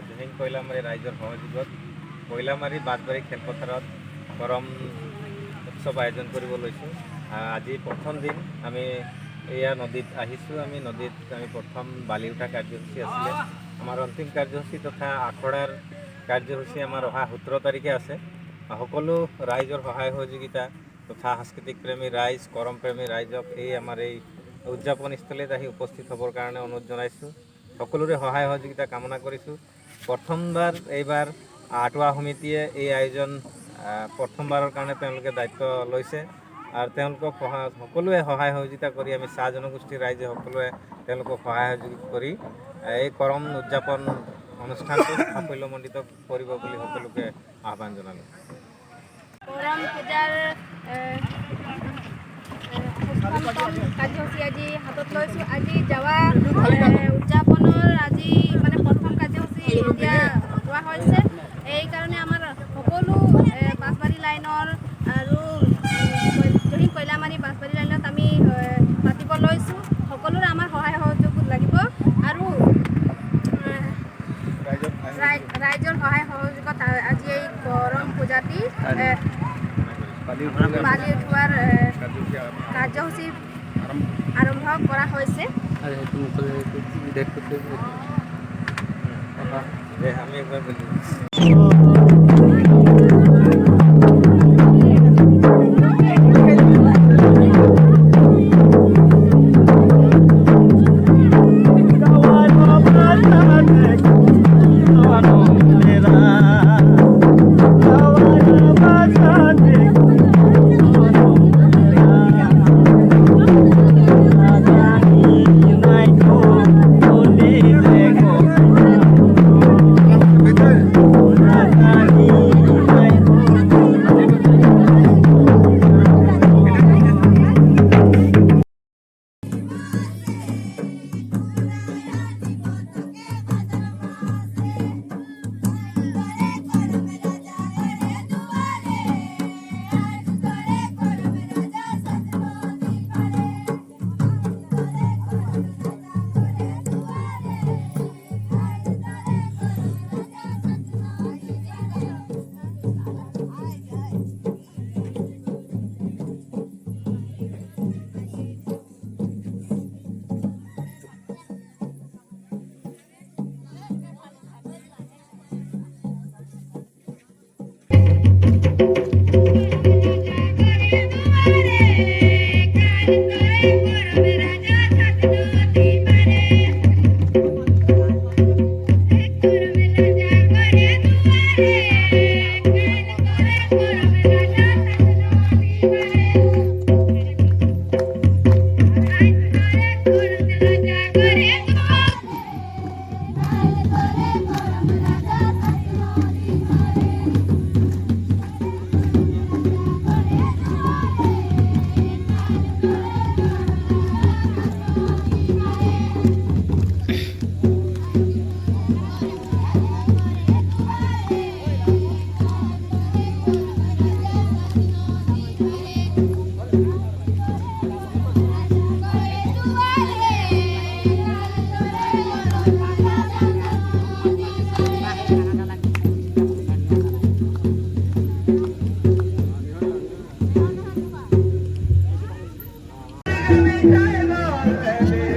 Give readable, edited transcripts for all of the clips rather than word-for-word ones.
জহিং কয়লামাৰী ৰাইজৰ সহযোগত কয়লামাৰী বাঁছবাৰী খেলপথাৰত কৰম উৎসৱ আয়োজন কৰিব লৈছোঁ। আজি প্ৰথম দিন আমি এয়া নদীত আহিছোঁ। আমি নদীত প্ৰথম বালি উঠা কাৰ্যসূচী আছিলে। আমাৰ অন্তিম কাৰ্যসূচী তথা আখৰাৰ কাৰ্যসূচী আমাৰ অহা 17 তাৰিখে আছে। সকলো ৰাইজৰ সহায় সহযোগিতা তথা সাংস্কৃতিক প্ৰেমী ৰাইজ, কৰম প্ৰেমী ৰাইজক আমাৰ এই উদযাপনস্থলীত আহি উপস্থিত হ'বৰ কাৰণে অনুৰোধ জনাইছোঁ। সকলোৰে সহায় সহযোগিতা কামনা কৰিছোঁ। প্ৰথমবাৰ এইবাৰ আঠুৱা সমিতিয়ে এই আয়োজন প্ৰথমবাৰৰ কাৰণে তেওঁলোকে দায়িত্ব লৈছে আৰু তেওঁলোকক সকলোৱে সহায় সহযোগিতা কৰি আমি চাহ জনগোষ্ঠীৰ ৰাইজে সকলোৱে তেওঁলোকক সহায় সহযোগিতা কৰি এই কৰম উদযাপন অনুষ্ঠানটো সাফল্যমণ্ডিত কৰিব বুলি সকলোকে আহ্বান জনালোঁ। কৰম পূজাৰ কাৰ্যসূচী আজি হাতত লৈছোঁ। আজি যাৱা উদযাপনৰ আজি প্ৰথম কাৰ্যসূচী এতিয়া লোৱা হৈছে। এইকাৰণে আমাৰ সকলো বাঁছবাৰী লাইনৰ আৰু জহিং কয়লামাৰী বাঁছবাৰী লাইনত আমি পাতিব লৈছোঁ। সকলোৰে আমাৰ সহায় সহযোগ লাগিব আৰু ৰাইজৰ সহায় সহযোগত আজি এই কৰম পূজাটি বালি উঠোৱাৰ কাৰ্যসূচী আৰম্ভ কৰা হৈছে। আমি একবাৰ বলি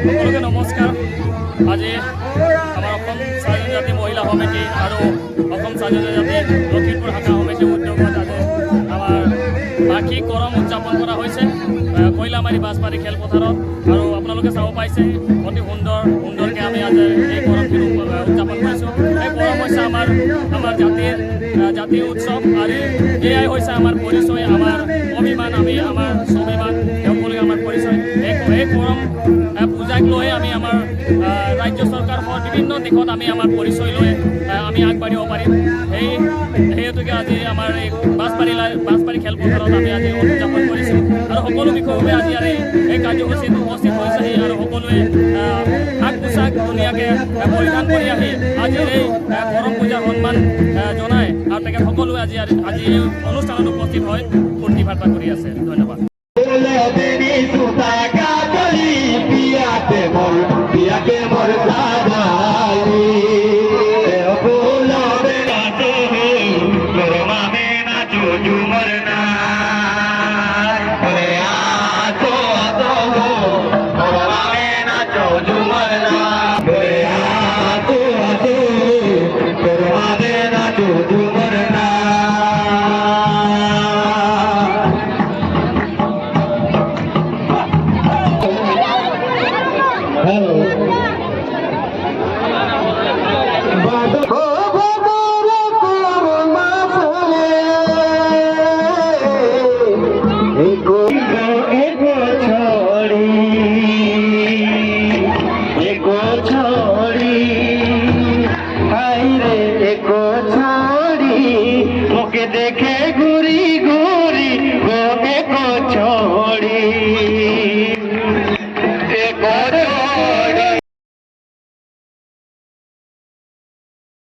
সকলোকে নমস্কাৰ। আজি আমাৰ অসম চাহ জনজাতি মহিলা সমিতি আৰু অসম চাহ জনজাতি লখিমপুৰ শাখা সমিতিৰ উদ্যোগত আজি আমাৰ বাৰ্ষিক কৰম উদযাপন কৰা হৈছে কয়লামাৰী বাঁছবাৰী খেলপথাৰত। আৰু আপোনালোকে চাব পাইছে অতি সুন্দৰকৈ আমি আজি এই কৰমখিনি উদযাপন কৰিছোঁ। এই কৰম হৈছে আমাৰ জাতীয় উৎসৱ আৰু এয়াই হৈছে আমাৰ পৰিচয়, আমাৰ অভিমান, আমাৰ স্বাভিমান, সকলোৱে আমাৰ পৰিচয়। এই কৰম পূজাক লৈ আমি আমাৰ ৰাজ্য চৰকাৰসহ বিভিন্ন দিশত আমি আমাৰ পৰিচয় লৈ আমি আগবাঢ়িব পাৰিম। সেই হেতুকে আজি আমাৰ এই বাঁছবাৰী খেলপথাৰত আমি আজি উদযাপন কৰিছোঁ আৰু সকলো বিষয়ভাৱে আজি এই কাৰ্যসূচীত উপস্থিত হৈছেহি আৰু সকলোৱে সাজ পোছাক ধুনীয়াকৈ পৰিধান কৰি আহি আজিৰ এই কৰম পূজাৰ সন্মান জনাই আৰু তেখেত সকলোৱে আজি এই অনুষ্ঠানত উপস্থিত হৈ ফূৰ্তি ফাৰ্তা কৰি আছে। ধন্যবাদ। পিয়াকে মৰ সাদাই Oh